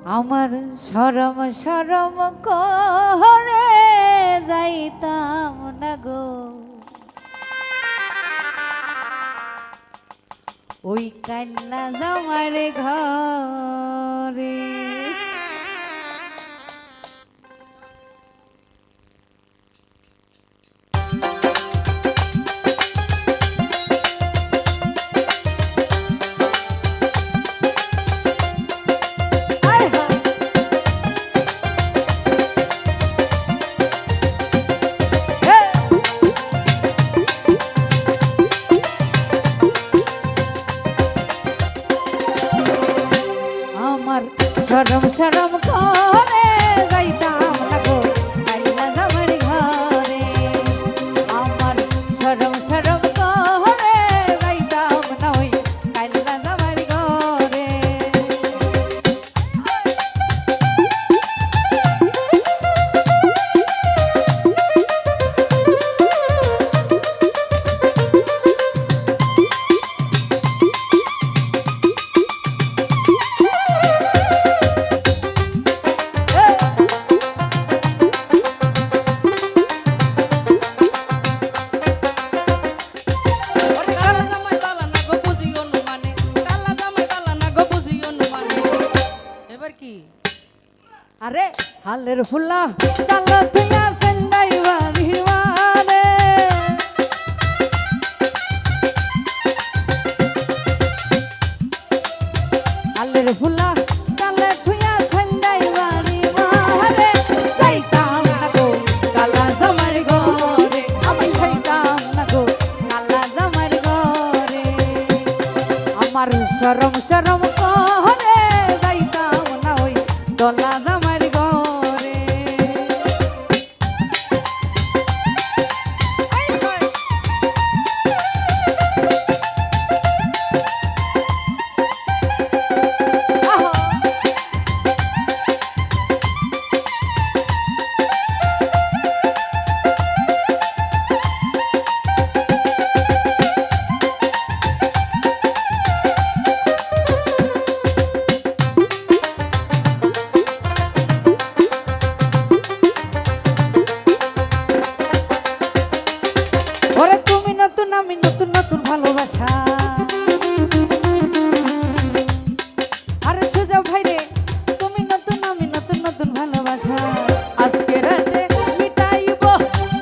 আমার শরম শরম করে যাইতাম না গো ওই কান্না জামার ঘরে। শরম শরম করে যাইতাম না গো কাইলা জামার ঘরে। আমার শরম শরম করে যাইতাম না ওই কাইলা জামার ঘরে। আরে হালের ফুলা চালো থিয়া সেন্দাই বাড়ি মানে হালের ফুলা চালো থিয়া সেন্দাই বাড়ি মানে যাইতাম না গো কালা জামার ঘরে। আমি যাইতাম না গো কালা জামার ঘরে। আমার শরম শরম করে যাইতাম না ওই দলা জামার ঘরে। ওরে তুমি নতুন আমি নতুন নতুন ভালোবাসা। আরে সোজা ভাইরে তুমি নতুন আমি নতুন নতুন ভালোবাসা। আজকে রাতে মিটাইব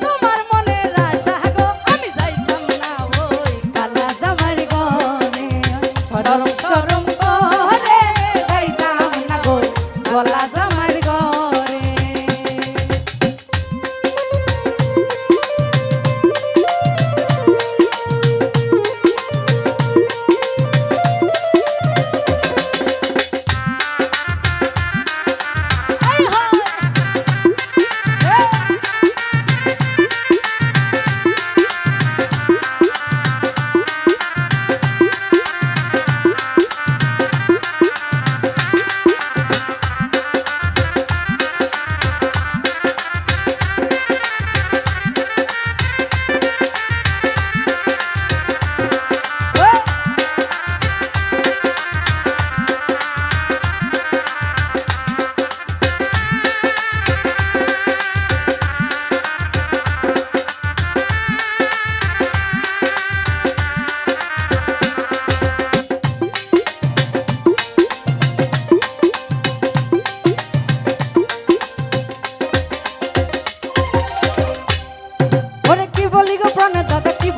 তোমার মনের আশা গো আমি যাইতাম না ওই কালা জামার ঘরে। শরম শরম করে যাইতাম না গো কালা জামার ঘরে।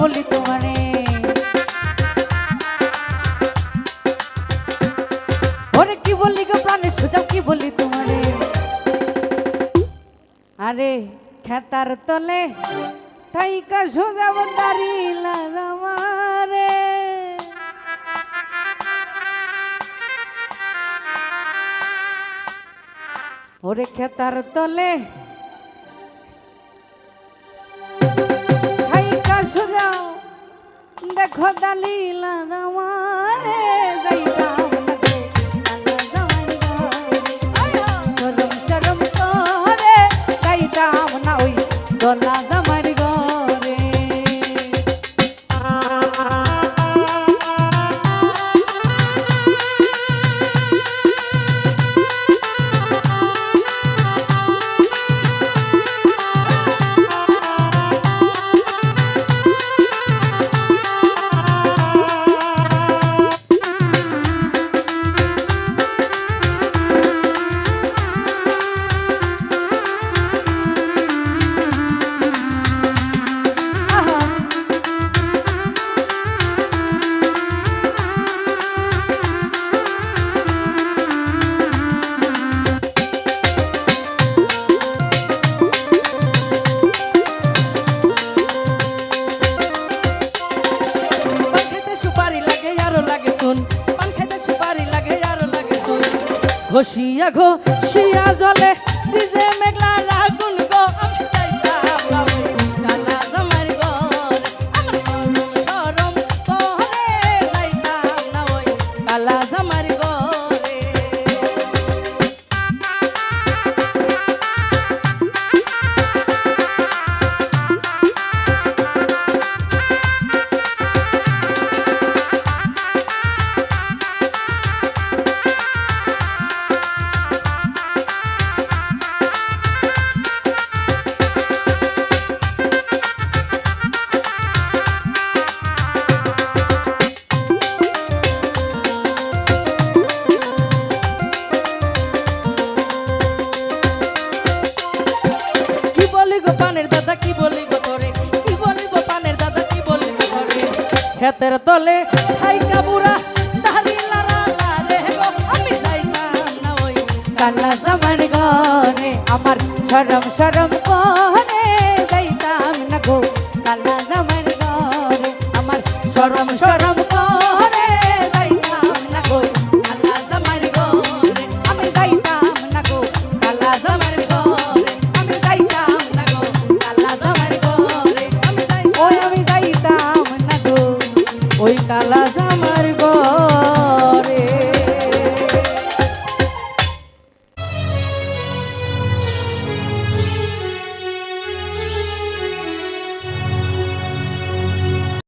বলি তোমারে ওরে কি বলি গো প্রাণে সোজা কি বলি তোমারে। আরে খেতার তলে থাইকা সোজা বন্দারি লাগামারে। ওরে খেতার তলে সোজাও দেখো দালিলা রামারে যাইতাম না গো কালা জামার ঘরে। শরম শরম করে যাইতাম না ওই দলা জামার ঘরে। ঘষিয়া ঘষিয়া জলে ভিজে মেঘলা রাগুন গো আমি যাইতাম না ওই কালা জামার ঘরে আমার শরম শরম করে যাইতাম না ওই কালা জামার ঘরে পানের দাদা কি বলি গো তোরে কি বলি গো পানের দাদা কি বলি গো তোরে ক্ষেতের তলে হাইকা বুড়া দাড়ি লারা লারে গো আমি যাইতাম না ওই কালা জামার ঘরে আমার শরম শরম করে